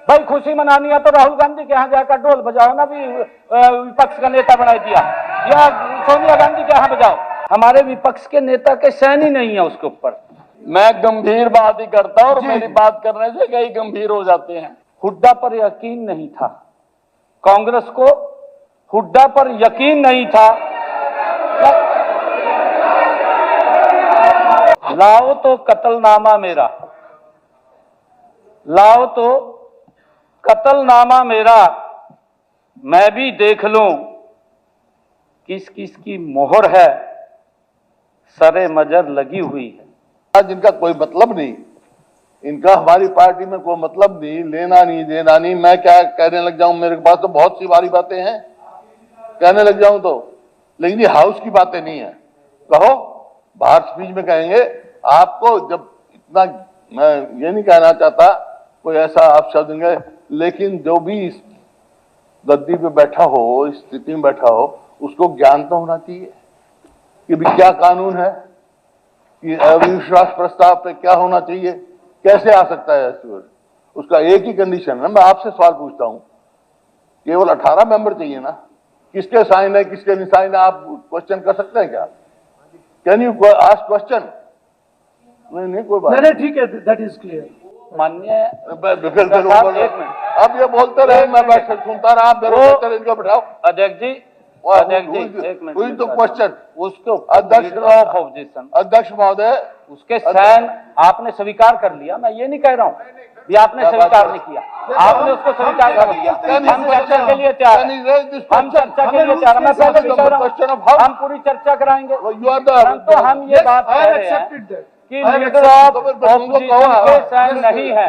भाई खुशी मनानी है तो राहुल गांधी के यहाँ जाकर ढोल बजाओ ना, भी विपक्ष का नेता बना दिया, या सोनिया गांधी के यहाँ बजाओ। हमारे विपक्ष के नेता के सहन ही नहीं है उसके ऊपर। मैं गंभीर बात ही करता हूँ और मेरी बात करने से कई गंभीर हो जाते हैं। हुड्डा पर यकीन नहीं था, कांग्रेस को हुड्डा पर यकीन नहीं था। लाओ तो कत्लनामा मेरा, लाओ तो कत्लनामा मेरा, मैं भी देख लूं किस किस की मोहर है, सरे मजर लगी हुई है। जिनका कोई मतलब नहीं, इनका हमारी पार्टी में कोई मतलब नहीं, लेना नहीं देना नहीं। मैं क्या कहने लग जाऊं, मेरे पास तो बहुत सी बारी बातें हैं कहने लग जाऊं तो, लेकिन ये हाउस की बातें नहीं है। कहो, बाहर स्पीच में कहेंगे आपको। जब इतना, मैं ये नहीं कहना चाहता कोई ऐसा आप शब्द देंगे, लेकिन जो भी इस गद्दी पे बैठा हो, इस स्थिति में बैठा हो, उसको ज्ञान तो होना चाहिए कि भी क्या कानून है, कि अविश्वास प्रस्ताव पे क्या होना चाहिए, कैसे आ सकता है। उसका एक ही कंडीशन है। मैं आपसे सवाल पूछता हूं, केवल 18 मेंबर चाहिए ना? किसके साइन है, किसके नहीं साइन है, आप क्वेश्चन कर सकते हैं क्या? Can you ask question? नहीं कोई बात नहीं, ठीक है, दैट इज क्लियर। माननीय अब ये बोलते रहे, मैं बैठ कर सुनता रहा, आप इनको बैठाओ। अध्यक्ष जी, एक मिनट तो क्वेश्चन उसके अध्यक्ष ऑफ ऑपोजिशन, अध्यक्ष महोदय, उसके साइन आपने स्वीकार कर लिया। मैं ये नहीं कह रहा हूँ ये आपने स्वीकार नहीं किया, आपने उसको स्वीकार कर लिया। हम चर्चा के लिए तैयार हैं, हम चर्चा के लिए तैयार हैं। मैं पहले भी कह रहा हूं, हम पूरी चर्चा कराएंगे। परंतु हम ये बात कह रहे हैं कि लीडर ऑफ ऑपोजिशन के साइन नहीं है।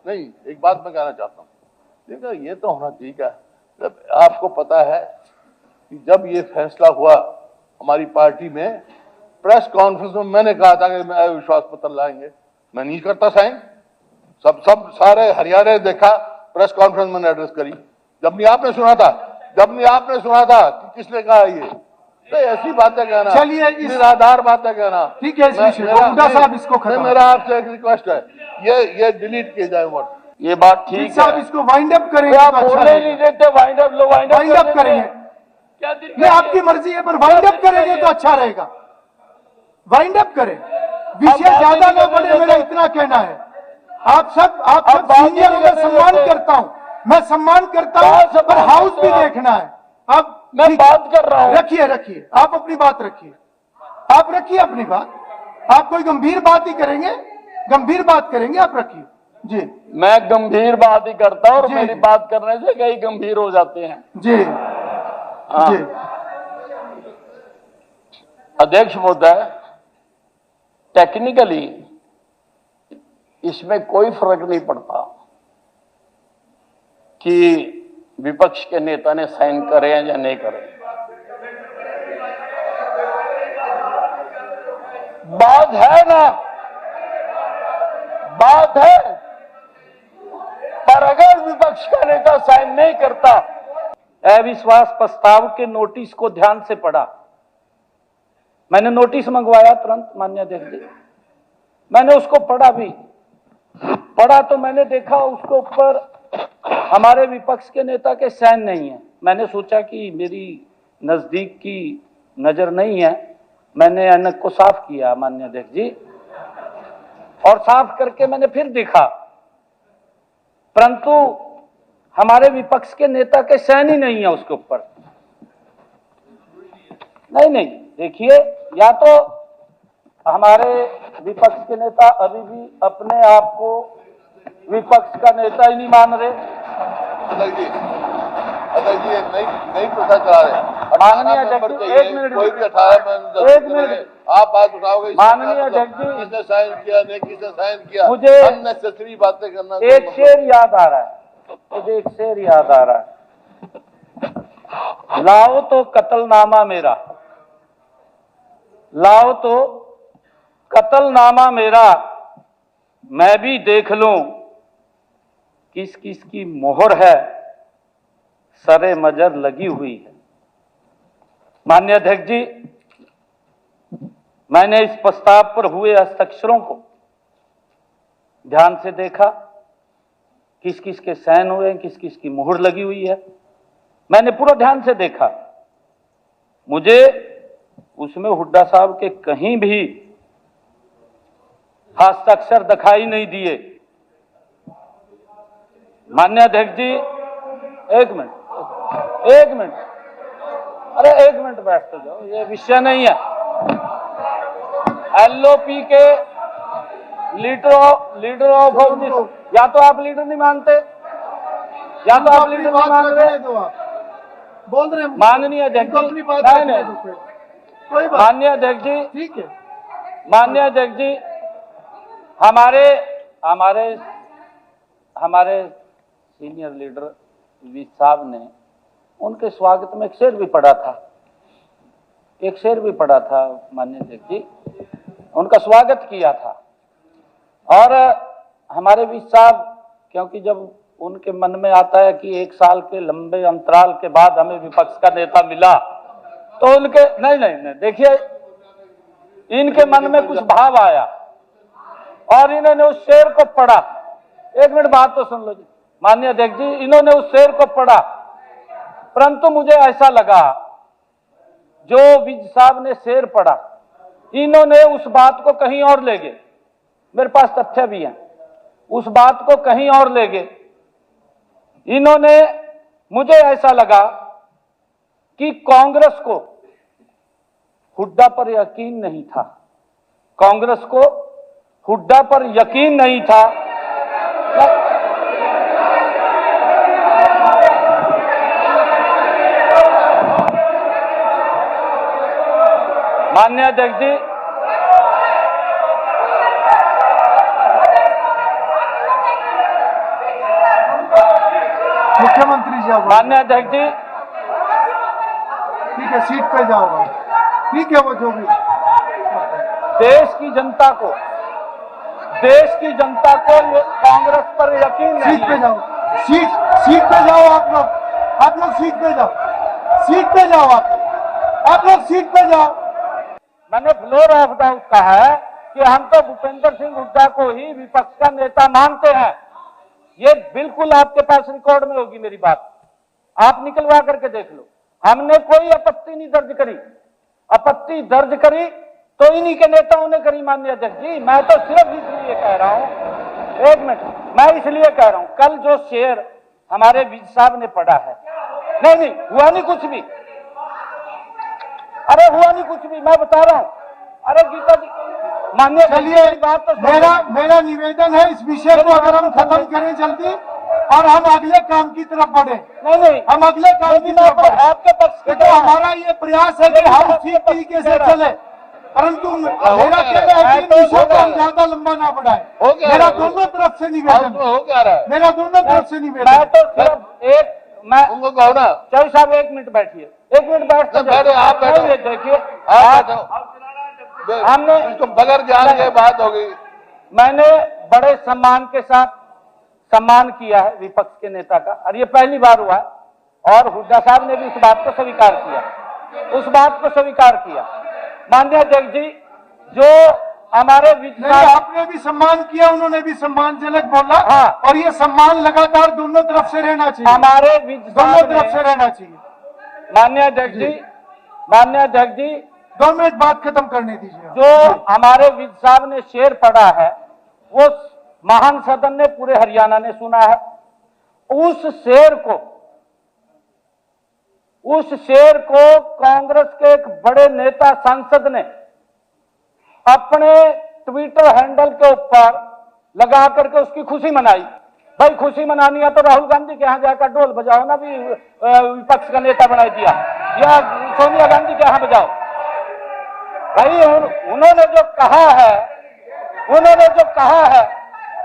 नहीं, एक बात मैं कहना चाहता हूँ, देखो ये तो होना ठीक है। जब आपको पता है कि जब ये फैसला हुआ हमारी पार्टी में, प्रेस कॉन्फ्रेंस में मैंने कहा था कि मैं विश्वास पत्र लाएंगे। मैं नहीं करता साइन, सब सारे हरियाणा देखा, प्रेस कॉन्फ्रेंस मैंने एड्रेस करी। जब नहीं आपने सुना था, कि किसने कहा ये, तो ऐसी बातें कहना, चलिए निराधार बातें कहना, ठीक है। साहब इसको मेरा आपसे एक रिक्वेस्ट है, ये डिलीट किए जाए वर्ड। ये बात ठीक साहब, इसको वाइंड अप करेंगे। आप बोलने नहीं देते, वाइंड अप लो, वाइंड अप करेंगे। नहीं, आपकी मर्जी है, पर वाइंड अप करेंगे तो अच्छा रहेगा। वाइंड अप करें, विषय ज्यादा ना बढ़े, मेरा इतना कहना है। आप सब सीनियर हो, मैं सम्मान करता हूं, पर हाउस भी देखना है। आप मैं बात कर रहा हूं। रखिए, आप अपनी बात रखिए, अपनी बात। आप कोई गंभीर बात ही करेंगे, आप रखिए जी। मैं गंभीर बात ही करता हूं और मेरी बात करने से कई गंभीर हो जाते हैं जी। हाँ। जी अध्यक्ष महोदय, टेक्निकली इसमें कोई फर्क नहीं पड़ता कि विपक्ष के नेता ने साइन करे या नहीं करे। बात है ना, बात है। पर अगर विपक्ष का नेता साइन नहीं करता, अविश्वास प्रस्ताव के नोटिस को ध्यान से पढ़ा। मैंने नोटिस मंगवाया तुरंत, माननीय अध्यक्ष जी, मैंने उसको पढ़ा तो मैंने देखा उसके ऊपर हमारे विपक्ष के नेता के साइन नहीं है। मैंने सोचा कि मेरी नजदीक की नजर नहीं है, मैंने ऐनक को साफ किया माननीय अध्यक्ष जी, और साफ करके मैंने फिर देखा, परंतु हमारे विपक्ष के नेता के साइन ही नहीं है उसके ऊपर। नहीं, देखिए, या तो हमारे विपक्ष के नेता अभी भी अपने आप को विपक्ष का नेता ही नहीं मान रहे। अध्यक्ष जी नहीं प्रथा चला रहे। माननीय अध्यक्ष जी, एक मिनट, एक मिनट, आप बात उठाओगे। माननीय अध्यक्ष जी, किसने साइन किया, नहीं किसने साइन किया, मुझे अननेसेसरी बातें करना। एक शेर याद आ रहा है, लाओ तो कत्लनामा मेरा, लाओ तो कत्लनामा मेरा, मैं भी देख लूं किस किस की मोहर है, सरे मजर लगी हुई है। माननीय अध्यक्ष जी, मैंने इस प्रस्ताव पर हुए हस्ताक्षरों को ध्यान से देखा किस किस के साइन हुए हैं, किस किस की मुहर लगी हुई है। मैंने पूरा ध्यान से देखा, मुझे उसमें हुड्डा साहब के कहीं भी हस्ताक्षर दिखाई नहीं दिए। माननीय अध्यक्ष जी, एक मिनट, अरे एक मिनट बैठ तो जाओ, ये विषय नहीं है। एलओपी के लीडर ऑफ या तो आप लीडर नहीं मानते, या तो आप लीडर नहीं मान रहे। बोल रहे हैं माननीय अध्यक्ष जी, कोई बात, माननीय अध्यक्ष जी, ठीक है। माननीय अध्यक्ष जी, हमारे सीनियर लीडर वी साहब ने उनके स्वागत में एक शेर भी पढ़ा था, माननीय अध्यक्ष जी, उनका स्वागत किया था। और हमारे वी साहब, क्योंकि जब उनके मन में आता है कि 1 साल के लंबे अंतराल के बाद हमें विपक्ष का नेता मिला, तो उनके नहीं देखिए, इनके मन में कुछ भाव आया और इन्होंने उस शेर को पढ़ा। एक मिनट बात तो सुन लो जी। माननीय अध्यक्ष जी, इन्होंने उस शेर को पढ़ा, परंतु मुझे ऐसा लगा जो विज साहब ने शेर पढ़ा, इन्होंने उस बात को कहीं और ले गए। मेरे पास तथ्य भी हैं, उस बात को कहीं और ले गए इन्होंने। मुझे ऐसा लगा कि कांग्रेस को हुड्डा पर यकीन नहीं था, कांग्रेस को हुड्डा पर यकीन नहीं था। माननीय अध्यक्ष जी, मुख्यमंत्री जी, माननीय अध्यक्ष जी, ठीक है, सीट पे जाओ, ठीक है, वो जो भी। देश की जनता को ये कांग्रेस पर यकीन नहीं। सीट पे जाओ, सीट पे जाओ, आप लोग सीट पे जाओ, आप लोग सीट पे जाओ। मैंने फ्लोर ऑफ डाउट कहा है कि हम तो भूपेंद्र सिंह हुड्डा को ही विपक्ष का नेता मानते हैं। ये बिल्कुल आपके पास रिकॉर्ड में होगी मेरी बात, आप निकलवा करके देख लो। हमने कोई आपत्ति नहीं दर्ज करी, आपत्ति दर्ज करी तो इन्हीं के नेताओं ने करी। माननीय अध्यक्ष जी, मैं तो सिर्फ इसलिए कह रहा हूं, एक मिनट, मैं इसलिए कह रहा हूं, कल जो शेर हमारे विज साहब ने पढ़ा है, नहीं हुआ नहीं कुछ भी, अरे हुआ नहीं कुछ भी, मैं बता रहा हूं। अरे गीता जी, माननीय, चलिए, बात तो मेरा निवेदन है, इस विषय को अगर हम खत्म करें जल्दी और हम अगले काम की तरफ बढ़े। नहीं, हम अगले काम की तरफ बढ़े। आपके पक्ष की तो हमारा ये प्रयास है कि हम ठीक तरीके से चले, परंतु मेरा कहना है कि विषय को हम ज्यादा लंबा ना बढ़ाए। मेरा दोनों तरफ से निवेदन, मेरा दोनों तरफ से निवेदन। मैं तो सिर्फ मैं उनको कहो ना, चौधरी साहब 1 मिनट बैठिए, 1 मिनट बैठ आप देखिए, हमने इसको बगैर ज्ञान के बात होगी। मैंने बड़े सम्मान के साथ सम्मान किया है विपक्ष के नेता का, और ये पहली बार हुआ है। और हुड्डा साहब ने भी उस बात को स्वीकार किया, माननीय अध्यक्ष जी, जो हमारे आपने भी सम्मान किया, उन्होंने भी सम्मानजनक बोला। हाँ, और ये सम्मान लगातार दोनों तरफ से रहना चाहिए, हमारे दोनों तरफ से रहना चाहिए। माननीय अध्यक्ष जी, 2 मिनट बात खत्म करने दीजिए। जो हमारे विज साहब ने शेर पढ़ा है, वो महान सदन ने, पूरे हरियाणा ने सुना है। उस शेर को कांग्रेस के एक बड़े नेता सांसद ने अपने ट्विटर हैंडल के ऊपर लगा करके उसकी खुशी मनाई। भाई खुशी मनानी है तो राहुल गांधी के यहाँ जाकर ढोल बजाओ ना, भी विपक्ष का नेता बना दिया, या सोनिया गांधी के यहाँ बजाओ। भाई उन्होंने जो कहा है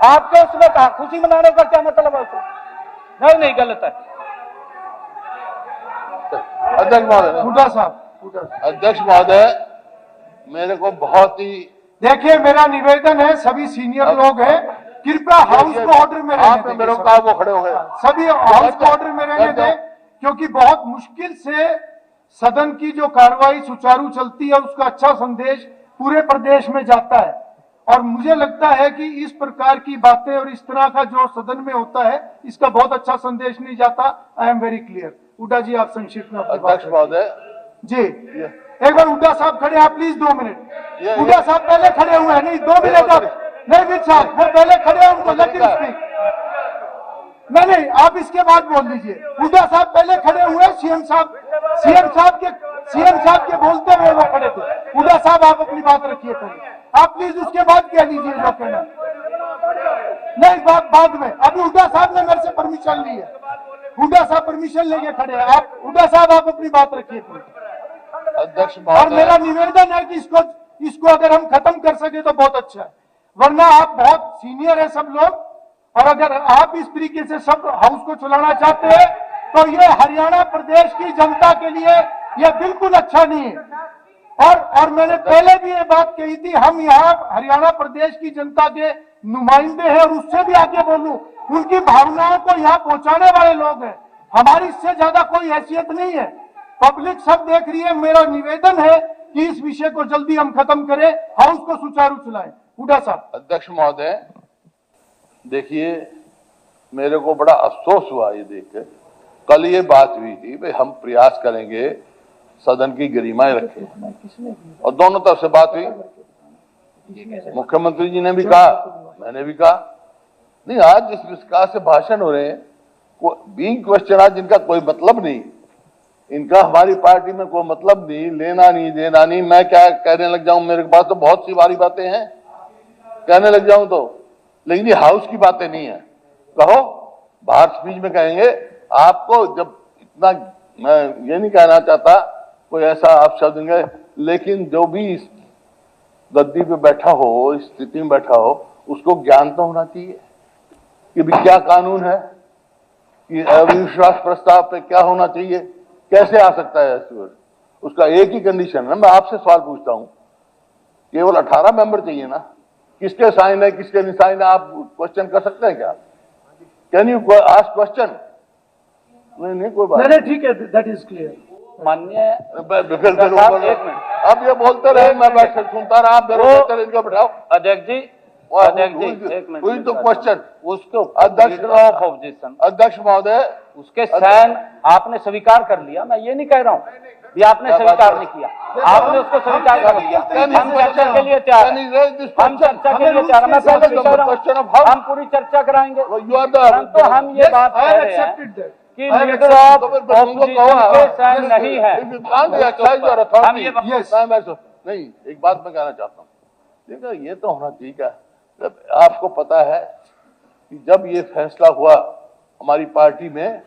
आपके उसमें कहा, खुशी मनाने का क्या मतलब है उसमें? नहीं, गलत है। अध्यक्ष महोदय, मेरे को बहुत ही, देखिए, मेरा निवेदन है, सभी सीनियर लोग हैं, कृपया हाउस को ऑर्डर में रहने दें। मेरे को कहा वो खड़े हो गए, सभी हाउस को ऑर्डर में रहने दें, क्योंकि बहुत मुश्किल से सदन की जो कार्रवाई सुचारू चलती है, उसका अच्छा संदेश पूरे प्रदेश में जाता है। और मुझे लगता है कि इस प्रकार की बातें और इस तरह का जो सदन में होता है, इसका बहुत अच्छा संदेश नहीं जाता। I am very clear. Hooda ji, आप संक्षिप्त में अपनी बात अध्यक्ष महोदय, जी। एक बार हुड्डा साहब खड़े हैं, प्लीज 2 मिनट। हुड्डा साहब पहले खड़े हुए हैं, नहीं 2 मिनट अब नहीं विद साहब, वो पहले खड़े हैं, उनको लेट हिम स्पीक। नहीं, आप इसके बाद बोल दीजिए। हुड्डा साहब पहले खड़े हुए, सीएम साहब के बोलते हुए वो खड़े थे। हुड्डा साहब, आप अपनी बात रखिए पहले, आप प्लीज उसके बाद कह लीजिए जो कहना। नहीं, बाद में। अभी हुड्डा साहब ने मेरे से परमिशन ली है, हुड्डा साहब परमिशन लेके खड़े हैं। आप हुड्डा साहब, आप अपनी बात रखिए प्लीज। अध्यक्ष और मेरा महोदय, निवेदन है कि इसको अगर हम खत्म कर सके तो बहुत अच्छा है, वरना आप बहुत सीनियर है सब लोग, और अगर आप इस तरीके से सब हाउस को चलाना चाहते हैं तो ये हरियाणा प्रदेश की जनता के लिए ये बिल्कुल अच्छा नहीं है। और मैंने पहले भी ये बात कही थी, हम यहाँ हरियाणा प्रदेश की जनता के नुमाइंदे हैं, और उससे भी आगे बोलूं, उनकी भावनाओं को यहाँ पहुंचाने वाले लोग हैं। हमारी इससे ज्यादा कोई हैसियत नहीं है। पब्लिक सब देख रही है। मेरा निवेदन है कि इस विषय को जल्दी हम खत्म करें, हाउस को सुचारू चलाएं। हुड्डा साहब। अध्यक्ष महोदय, देखिए, मेरे को बड़ा अफसोस हुआ ये देख के। कल ये बात हुई थी, भाई हम प्रयास करेंगे सदन की गरिमाएं रखें, और दोनों तरफ से बात हुई। मुख्यमंत्री जी ने भी कहा, मैंने भी कहा। नहीं, आज जिस विस्तार से भाषण हो रहे हैं, बीइंग क्वेश्चन, आज जिनका कोई मतलब नहीं, इनका हमारी पार्टी में कोई मतलब नहीं, लेना नहीं देना नहीं। मैं क्या कहने लग जाऊं, मेरे पास तो बहुत सी बारी बातें हैं कहने लग जाऊं तो, लेकिन ये हाउस की बातें नहीं है। कहो, बाहर स्पीच में कहेंगे आपको। जब इतना, मैं ये नहीं कहना चाहता कोई ऐसा आप शब्द देंगे, लेकिन जो भी इस गद्दी पे बैठा हो, इस स्थिति में बैठा हो, उसको ज्ञान तो होना चाहिए कि भी क्या कानून है, कि अविश्वास प्रस्ताव पे क्या होना चाहिए, कैसे आ सकता है। उसका एक ही कंडीशन है। मैं आपसे सवाल पूछता हूं, केवल 18 मेंबर चाहिए ना? किसके साइन है, किसके नहीं साइन है, आप क्वेश्चन कर सकते हैं क्या? Can you ask question? नहीं, कोई बात नहीं, ठीक है, दैट इज क्लियर। माननीय अब ये बोलते रहे, मैं बैठ कर सुनता रहा। आप इनको बैठाओ। अध्यक्ष जी, एक मिनट, तो क्वेश्चन उसके अध्यक्ष ऑफ ऑब्जेक्शन, अध्यक्ष महोदय, उसके साइन आपने स्वीकार कर लिया। मैं ये नहीं कह रहा हूँ ये आपने स्वीकार नहीं किया, आपने उसको स्वीकार कर लिया। हम चर्चा के लिए तैयार हैं, हम चर्चा के लिए तैयार हैं। मैं पहले भी कह रहा हूं, हम पूरी चर्चा कराएंगे। परंतु हम ये बात कह रहे हैं कि लीडर ऑफ ऑपोजिशन के साइन नहीं है। नहीं, एक बात मैं कहना चाहता हूँ, देखो, ये तो होना चाहिए क्या? जब आपको पता है कि जब ये फैसला हुआ हमारी पार्टी में,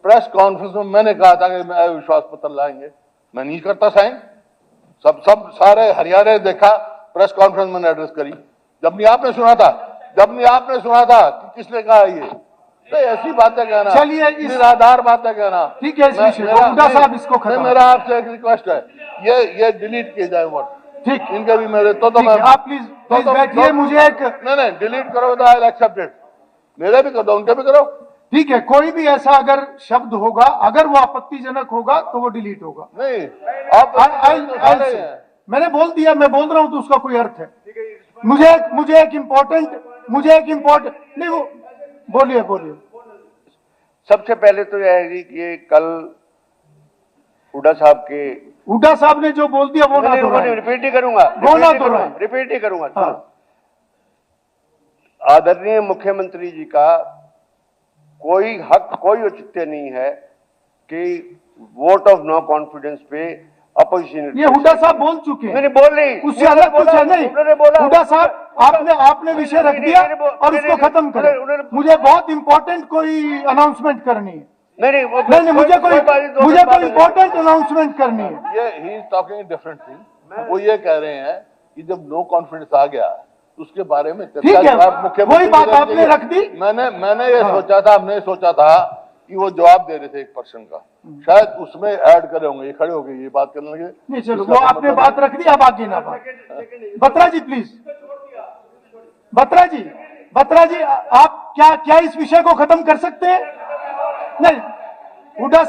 प्रेस कॉन्फ्रेंस में मैंने कहा था कि मैं अविश्वास पत्र लाएंगे। मैं नहीं करता साइन, सब सारे हरियाणा ने देखा, प्रेस कॉन्फ्रेंस मैंने एड्रेस करी। जब नहीं आपने सुना था कि किसने कहा ये, तो ऐसी बातें कहना, चलिए, निराधार बातें कहना। ठीक है, इस विषय को हुड्डा साहब इसको खत्म। मेरा आपसे एक रिक्वेस्ट है, ये डिलीट किए जाए वर्ड। ठीक, इनके भी मेरे तो मैं, आप प्लीज बैठिए। मुझे एक, नहीं, डिलीट करो तो आई विल एक्सेप्ट इट। मेरे भी कर दो, उनके भी करो। ठीक है, कोई भी ऐसा अगर शब्द होगा, अगर वो आपत्तिजनक होगा तो वो डिलीट होगा। नहीं, आप मैंने बोल दिया, मैं बोल रहा हूं तो उसका कोई अर्थ है। मुझे एक इम्पोर्टेंट नहीं, वो बोलिए। सबसे पहले तो यह है कि ये कल हुड्डा साहब ने जो बोल दिया वो ना दोहराएं। रिपीट ही करूंगा, रिपीट ही करूंगा। हाँ। आदरणीय मुख्यमंत्री जी का कोई हक, कोई औचित्य नहीं है कि वोट ऑफ नो कॉन्फिडेंस पे अपोजिशन। ये हुड्डा साहब बोल चुके हैं। नहीं बोल रही, उससे अलग कुछ है नहीं। हुड्डा साहब, आपने विषय रख दिया और उसको खत्म करें। मुझे बहुत इंपॉर्टेंट कोई अनाउंसमेंट करनी है। नहीं, मुझे कोई इंपॉर्टेंट अनाउंसमेंट करनी है। ये he is talking different thing. वो ये कह रहे हैं कि जब नो कॉन्फिडेंस आ गया तो उसके बारे में ठीक है, वही बात आपने रख दी। मैंने ये सोचा था, हमने सोचा था कि वो जवाब दे रहे थे एक पर्सन का, शायद उसमें ऐड करे होंगे। ये खड़े हो गए, ये बात करने लगे। नहीं, चलो, वो आपने बात रख दी, अब आगे ना बात। बत्रा जी प्लीज, बत्रा जी, आप क्या इस विषय को खत्म कर सकते हैं? नहीं, हुड्डा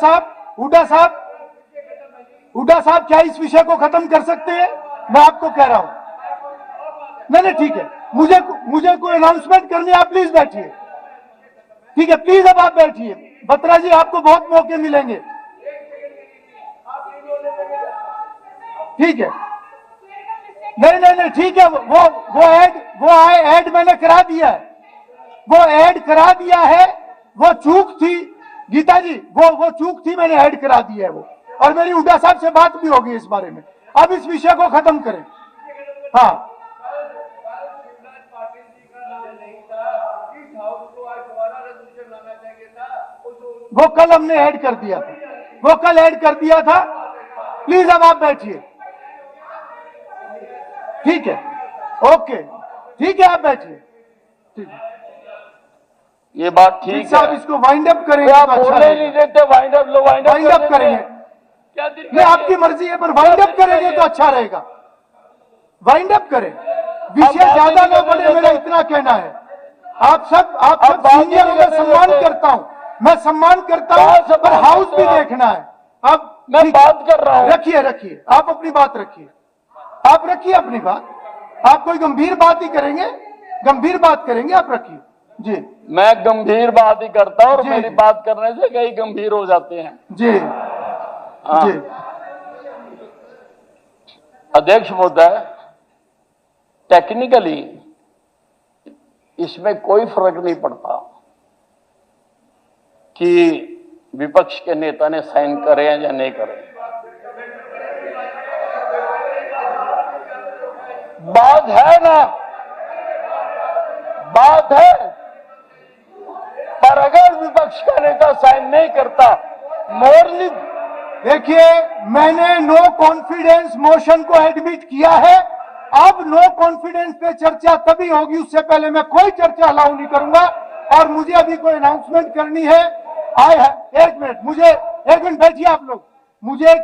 साहब क्या इस विषय को खत्म कर सकते हैं? मैं आपको कह रहा हूं। नहीं ठीक है, मुझे कोई अनाउंसमेंट करनी है, आप प्लीज बैठिए। ठीक है, प्लीज अब आप बैठिए। बत्रा जी, आपको बहुत मौके मिलेंगे। ठीक है, नहीं ठीक है, वो ऐड मैंने करा दिया है, वो ऐड करा दिया है, वो चूक थी गीता जी, वो चूक थी, मैंने ऐड करा दिया है वो, और मेरी हुड्डा साहब से बात भी होगी इस बारे में। अब इस विषय को खत्म करें। हाँ, वो कल हमने ऐड कर दिया था, वो कल ऐड कर दिया था। प्लीज अब आप बैठिए। ठीक है, ओके, ठीक है, आप बैठिए। ठीक है, ये बात ठीक साहब, है। इसको वाइंड अप करेंगे आप तो अच्छा बोलने रहेगा। नहीं देते, वाइंड अप लो, वाइंड वाइंड अप करेंगे। क्या दिक्कत नहीं, आपकी मर्जी है, पर वाइंड अप करेंगे तो अच्छा रहेगा। वाइंड अप करें, विषय ज्यादा ना बढ़े, मेरा इतना कहना है। आप सब सीनियर, मैं सम्मान करता हूं, मैं सम्मान करता हूं, पर हाउस भी देखना है। अब मैं बात कर रहा हूँ। रखिए, आप अपनी बात रखिए, आप रखिए अपनी बात। आप कोई गंभीर बात ही करेंगे, गंभीर बात करेंगे, आप रखिए जी। मैं गंभीर बात ही करता हूँ, और जी, मेरी जी। बात करने से कई गंभीर हो जाते हैं। जी हाँ। जी, अध्यक्ष महोदय, टेक्निकली इसमें कोई फर्क नहीं पड़ता कि विपक्ष के नेता ने साइन करे या नहीं करे। बात है ना, बात है, पर अगर विपक्ष का नेता साइन नहीं करता, मोरली देखिए, मैंने नो कॉन्फिडेंस मोशन को एडमिट किया है। अब नो कॉन्फिडेंस पे चर्चा तभी होगी, उससे पहले मैं कोई चर्चा अलाउ नहीं करूंगा। और मुझे अभी कोई अनाउंसमेंट करनी है। एक मिनट बैठिए आप लोग। मुझे